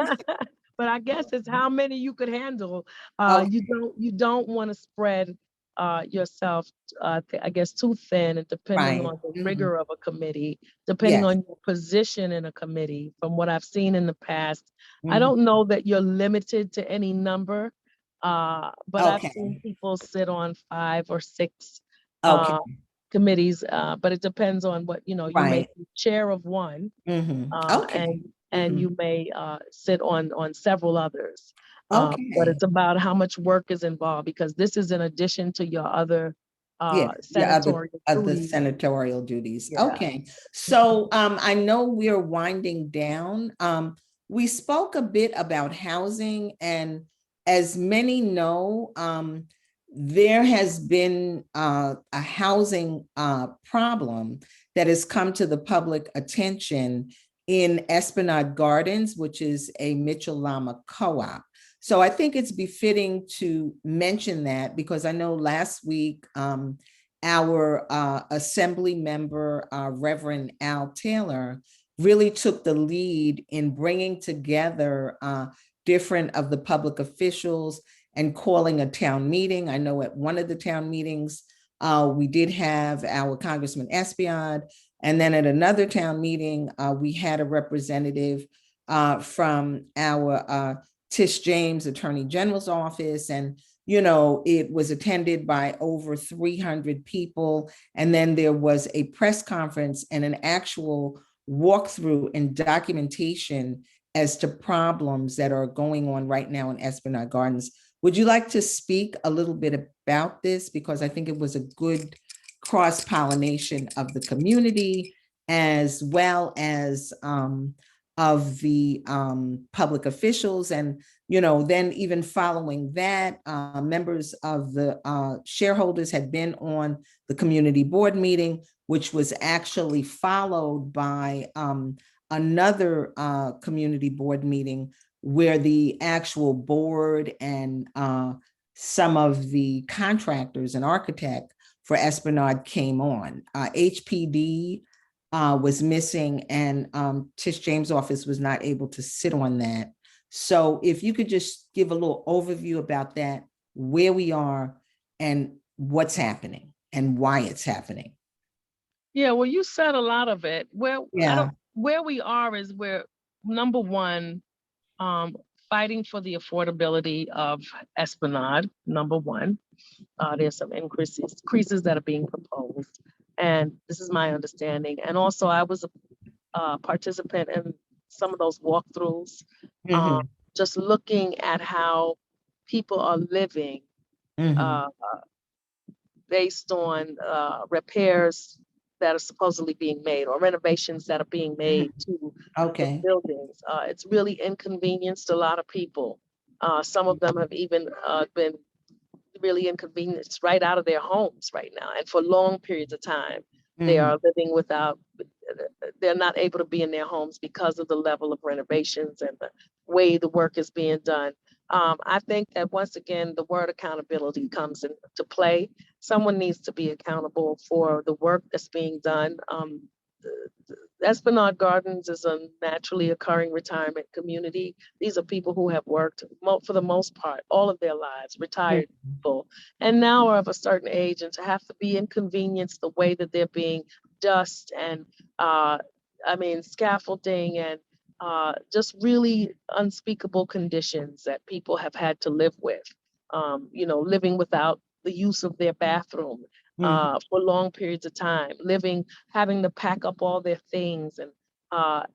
But I guess it's how many you could handle. Okay. You don't want to spread yourself, I guess, too thin, and depending Right. on the Mhm. rigor of a committee, depending Yes. on your position in a committee. From what I've seen in the past, I Mhm. don't know that you're limited to any number, but I've Okay. seen people sit on 5 or 6 Okay. uh, committees, but it depends on what, you may Right. be chair of one, Okay. and you may sit on several others. But Okay. it's about how much work is involved, because this is in addition to your other Yeah, your senatorial other duties. senatorial duties. Yeah. Okay. So I know we're winding down. We spoke a bit about housing, and as many know, there has been a housing problem that has come to the public attention in Esplanade Gardens, which is a Mitchell Lama co-op. So I think it's befitting to mention that, because I know last week our assembly member, Reverend Al Taylor, really took the lead in bringing together different of the public officials and calling a town meeting. I know at one of the town meetings, we did have our Congressman Espiad, and then at another town meeting, we had a representative from our Tish James Attorney General's office, and it was attended by over 300 people. And then there was a press conference and an actual walkthrough and documentation as to problems that are going on right now in Esplanade Gardens. Would you like to speak a little bit about this? Because I think it was a good cross-pollination of the community, as well as of the public officials. And then even following that, members of the shareholders had been on the community board meeting, which was actually followed by another community board meeting where the actual board and some of the contractors and architect for Esplanade came on. HPD was missing, and Tish James' office was not able to sit on that. So if you could just give a little overview about that, where we are and what's happening and why it's happening. Yeah, well, you said a lot of it. Yeah. Where we are is where, number one, fighting for the affordability of Esplanade, number one. There's some increases that are being proposed, and this is my understanding. And also, I was a participant in some of those walkthroughs, um, Mm-hmm. just looking at how people are living, Mm-hmm. uh, based on repairs that are supposedly being made, or renovations that are being made to the Okay. buildings. It's really inconvenienced a lot of people. Some of them have even been really inconvenienced right out of their homes right now. And for long periods of time, they Mhm. are living without, they're not able to be in their homes because of the level of renovations and the way the work is being done. I think that once again, the word accountability comes into play. Someone needs to be accountable for the work that's being done. Esplanade Gardens is a naturally occurring retirement community. These are people who have worked for the most part all of their lives, retired people, and now are of a certain age, and to have to be inconvenienced the way that they're being dust and scaffolding and just really unspeakable conditions that people have had to live with. Living without the use of their bathroom Mhm. for long periods of time, having to pack up all their things and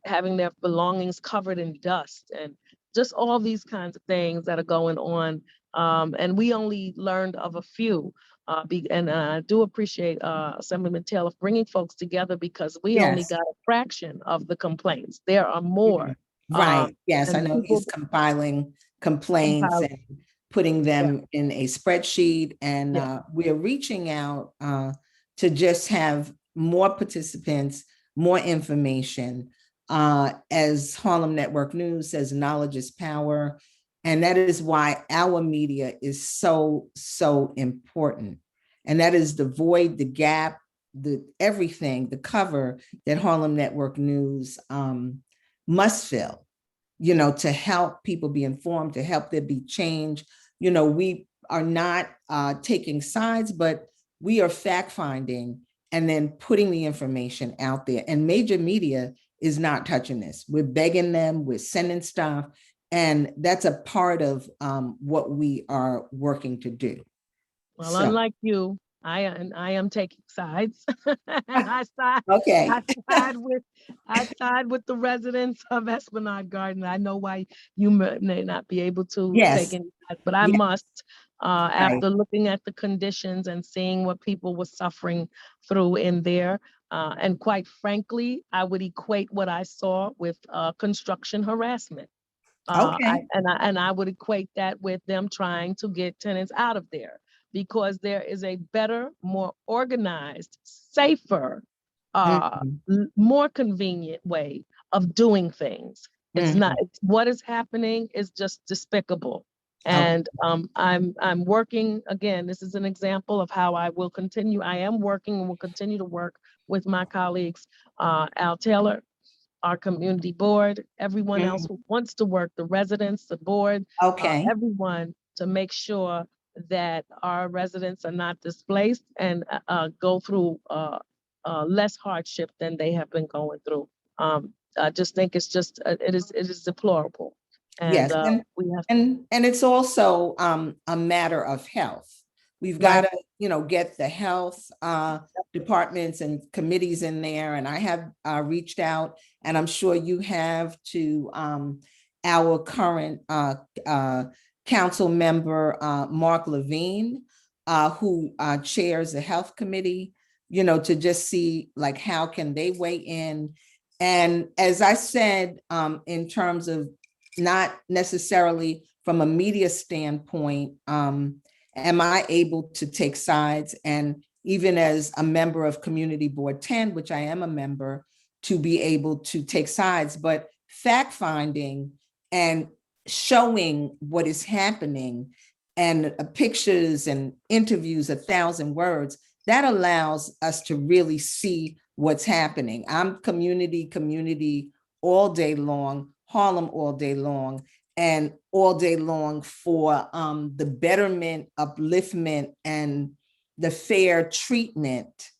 having their belongings covered in dust and just all these kinds of things that are going on. And we only learned of a few. And I do appreciate Assemblyman Taylor bringing folks together, because we only Yes. got a fraction of the complaints. There are more. Mhm. Right. Yes, I And know people he's compiling complaints compile, and putting yeah, them in a spreadsheet. And yeah. we're reaching out to just have more participants, more information. As Harlem Network News says, knowledge is power. And that is why our media is so, so important. And that is the void, the gap, the everything, the cover that Harlem Network News must fill, to help people be informed, to help there be change. We are not taking sides, but we are fact finding and then putting the information out there. And major media is not touching this. We're begging them, we're sending stuff. And that's a part of what we are working to do. Well, So, unlike you, I am taking sides, and okay. I side with I side with the residents of Esplanade Garden. I know why you may not be able to take Yes. any sides, but I Yeah. must. Right. After looking at the conditions and seeing what people were suffering through in there, and quite frankly, I would equate what I saw with construction harassment. Okay. I would equate that with them trying to get tenants out of there, because there is a better, more organized, safer, Mhm. more convenient way of doing things. Mhm. What is happening is just despicable. Okay. And I'm working again. This is an example of how I will continue. I am working and will continue to work with my colleagues, Al Taylor, our community board, everyone else Mhm. who wants to work, the residents, the board, Okay. everyone, to make sure that our residents are not displaced and go through less hardship than they have been going through. I just think it is deplorable, and Yes, and we have and it's also a matter of health. We've got right. to, get the health departments and committees in there. And I have reached out, and I'm sure you have, to our current council member, Mark Levine, who chairs the health committee, to just see like how can they weigh in. And as I said, in terms of not necessarily from a media standpoint, am I able to take sides? And even as a member of Community Board 10, which I am a member, to be able to take sides, but fact finding and showing what is happening, and pictures and interviews, 1,000 words, that allows us to really see what's happening. I'm community all day long, Harlem all day long, and all day long for the betterment, upliftment, and the fair treatment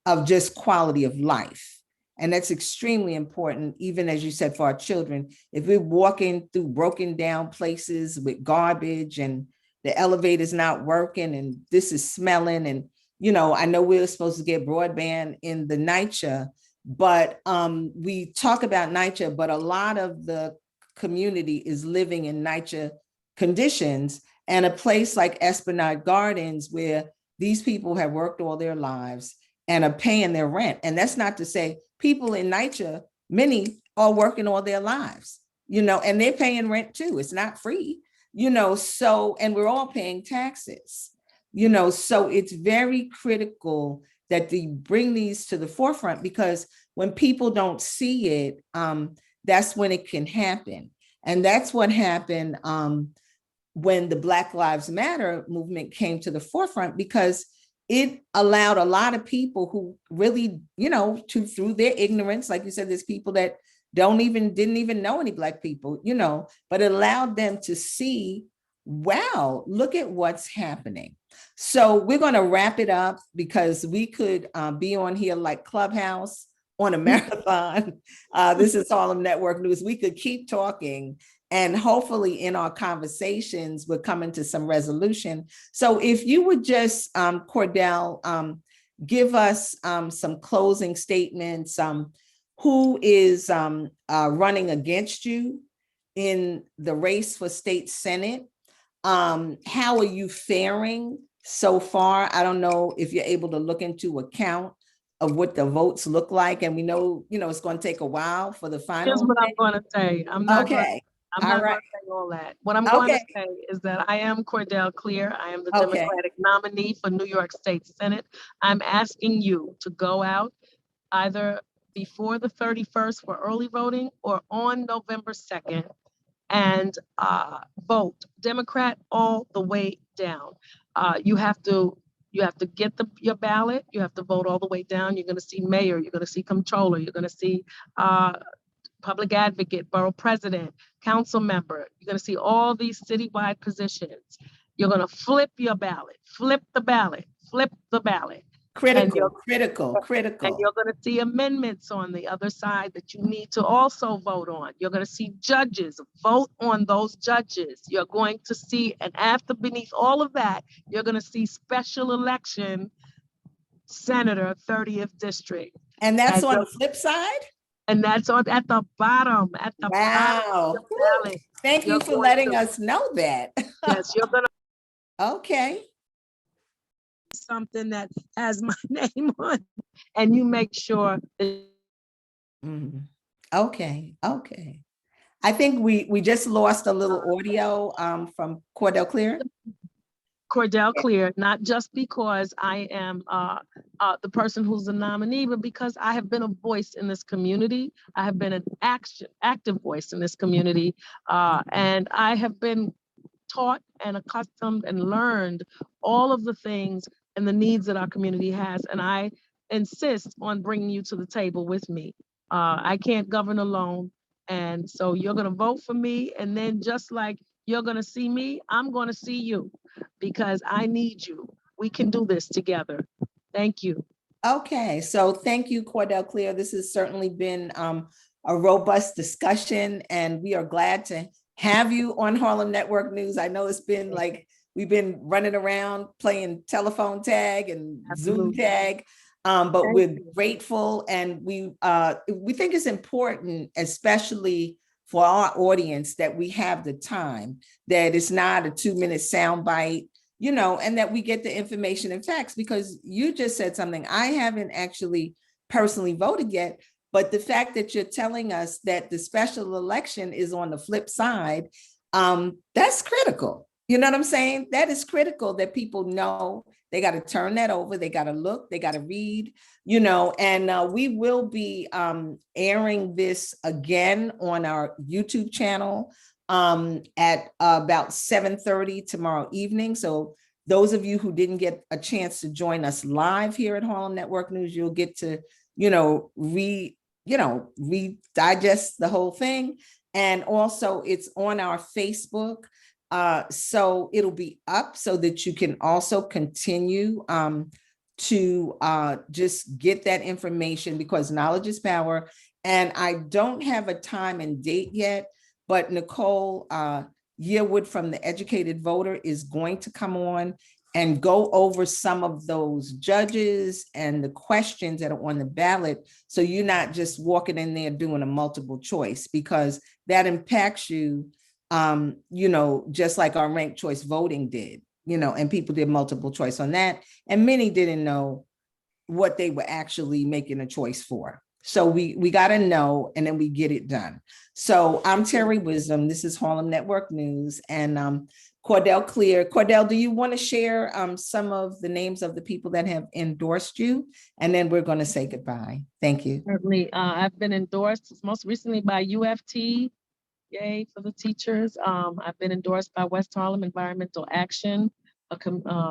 of just quality of life. And that's extremely important, even as you said, for our children. If we're walking through broken down places with garbage and the elevator's not working and this is smelling, and I know we're supposed to get broadband in the NYCHA, but we talk about NYCHA, but a lot of the community is living in NYCHA conditions. And a place like Esplanade Gardens, where these people have worked all their lives, and are paying their rent. And that's not to say people in NYCHA, many are working all their lives, and they're paying rent too. It's not free, so, and we're all paying taxes, so it's very critical that they bring these to the forefront, because when people don't see it, that's when it can happen. And that's what happened when the Black Lives Matter movement came to the forefront, because it allowed a lot of people who really, through their ignorance, like you said, there's people that didn't even know any Black people, but it allowed them to see, wow, look at what's happening. So we're going to wrap it up, because we could be on here like Clubhouse on a marathon. This is Harlem Network News. We could keep talking, and hopefully in our conversations, we're coming to some resolution. So if you would just, Cordell, give us some closing statements. Who is running against you in the race for state Senate? How are you faring so far? I don't know if you're able to look into a count of what the votes look like. And we know, it's going to take a while for the final. Here's what I'm going to say. I'm not going All right. to say all that. What I'm going to say is that I am Cordell Cleare. I am the Democratic nominee for New York State Senate. I'm asking you to go out either before the 31st for early voting or on November 2nd and vote Democrat all the way down. You have to get your ballot. You have to vote all the way down. You're going to see mayor. You're going to see comptroller. You're going to see public advocate, borough president, council member. You're going to see all these citywide positions. You're going to flip your ballot, flip the ballot. Critical. And you're going to see amendments on the other side that you need to also vote on. You're going to see judges, vote on those judges. You're going to see, and after beneath all of that, you're going to see special election senator, 30th district. And that's on the flip side? And that's at the bottom, bottom of the ballot. Thank you for letting us know that. Yes, you're going to. Okay. Something that has my name on, and you make sure that. Okay. I think we just lost a little audio from Cordell Cleare. Cordell Cleare, not just because I am the person who's the nominee, but because I have been a voice in this community. I have been an active voice in this community, and I have been taught and accustomed and learned all of the things and the needs that our community has. And I insist on bringing you to the table with me. I can't govern alone. And so you're going to vote for me. And then just like you're going to see me, I'm going to see you, because I need you. We can do this together. Thank you. Okay. So thank you, Cordell Cleare. This has certainly been a robust discussion, and we are glad to have you on Harlem Network News. I know it's been like we've been running around playing telephone tag and Zoom tag, but we're grateful, and we think it's important, especially for our audience, that we have the time, that it's not a 2-minute sound bite, and that we get the information and facts, because you just said something. I haven't actually personally voted yet, but the fact that you're telling us that the special election is on the flip side, that's critical. You know what I'm saying? That is critical, that people know they got to turn that over. They got to look, they got to read, and we will be airing this again on our YouTube channel at about 7:30 tomorrow evening. So those of you who didn't get a chance to join us live here at Harlem Network News, you'll get to, digest the whole thing. And also it's on our Facebook. So it'll be up so that you can also continue to just get that information, because knowledge is power. And I don't have a time and date yet, but Nicole Yearwood from The Educated Voter is going to come on and go over some of those judges and the questions that are on the ballot. So you're not just walking in there doing a multiple choice, because that impacts you, just like our ranked choice voting did, and people did multiple choice on that. And many didn't know what they were actually making a choice for. So we got to know, and then we get it done. So I'm Terri Wisdom. This is Harlem Network News, and Cordell Cleare. Cordell, do you want to share some of the names of the people that have endorsed you? And then we're going to say goodbye. Thank you. Certainly, I've been endorsed most recently by UFT. Yay for the teachers. I've been endorsed by West Harlem Environmental Action, a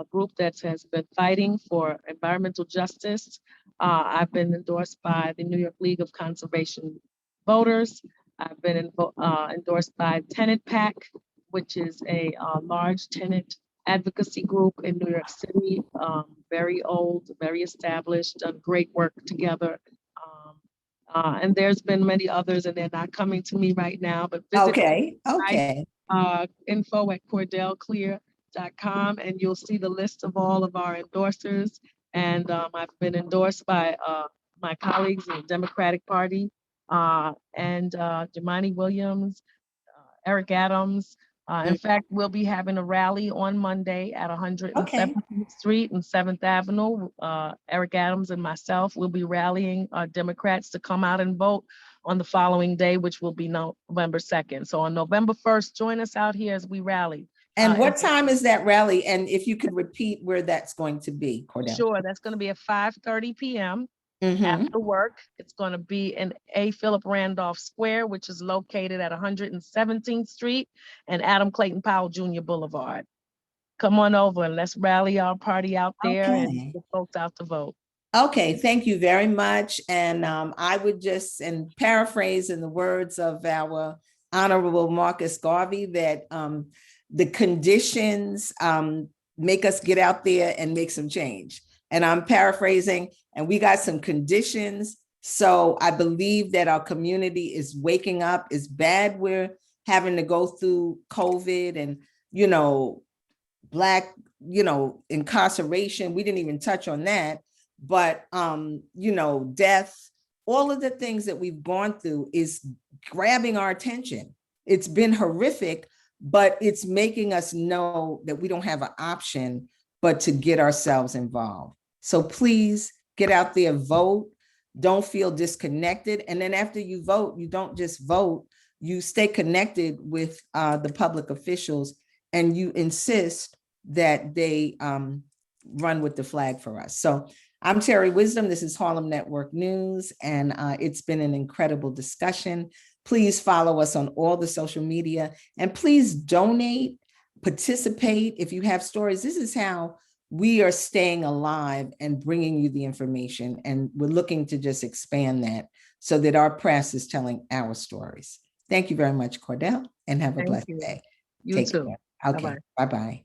group that has been fighting for environmental justice. I've been endorsed by the New York League of Conservation Voters. I've been endorsed by Tenant PAC, which is a large tenant advocacy group in New York City. Very old, very established, done great work together. And there's been many others, and they're not coming to me right now, but visit Okay. info at CordellCleare.com, and you'll see the list of all of our endorsers. And I've been endorsed by my colleagues in the Democratic Party, and Jamani Williams, Eric Adams. In fact, we'll be having a rally on Monday at 117th Street and 7th Avenue. Eric Adams and myself will be rallying Democrats to come out and vote on the following day, which will be November 2nd. So on November 1st, join us out here as we rally. And what time is that rally? And if you could repeat where that's going to be, Cordell. Sure, that's going to be at 5:30 p.m. After work. It's going to be in A. Philip Randolph Square, which is located at 117th Street and Adam Clayton Powell Jr. Boulevard. Come on over and let's rally our party out there and get folks out to vote. Okay, thank you very much. And I would just, and paraphrase in the words of our Honorable Marcus Garvey, that the conditions make us get out there and make some change. And I'm paraphrasing, and we got some conditions. So I believe that our community is waking up. It's bad we're having to go through COVID and, Black, incarceration. We didn't even touch on that. But, death, all of the things that we've gone through is grabbing our attention. It's been horrific, but it's making us know that we don't have an option but to get ourselves involved. So please get out there, vote. Don't feel disconnected. And then after you vote, you don't just vote, you stay connected with the public officials, and you insist that they run with the flag for us. So I'm Terri Wisdom. This is Harlem Network News, and it's been an incredible discussion. Please follow us on all the social media, and please donate, participate. If you have stories, this is how we are staying alive and bringing you the information. And we're looking to just expand that so that our press is telling our stories. Thank you very much, Cordell, and have a blessed day. You too. Care. Okay, bye-bye.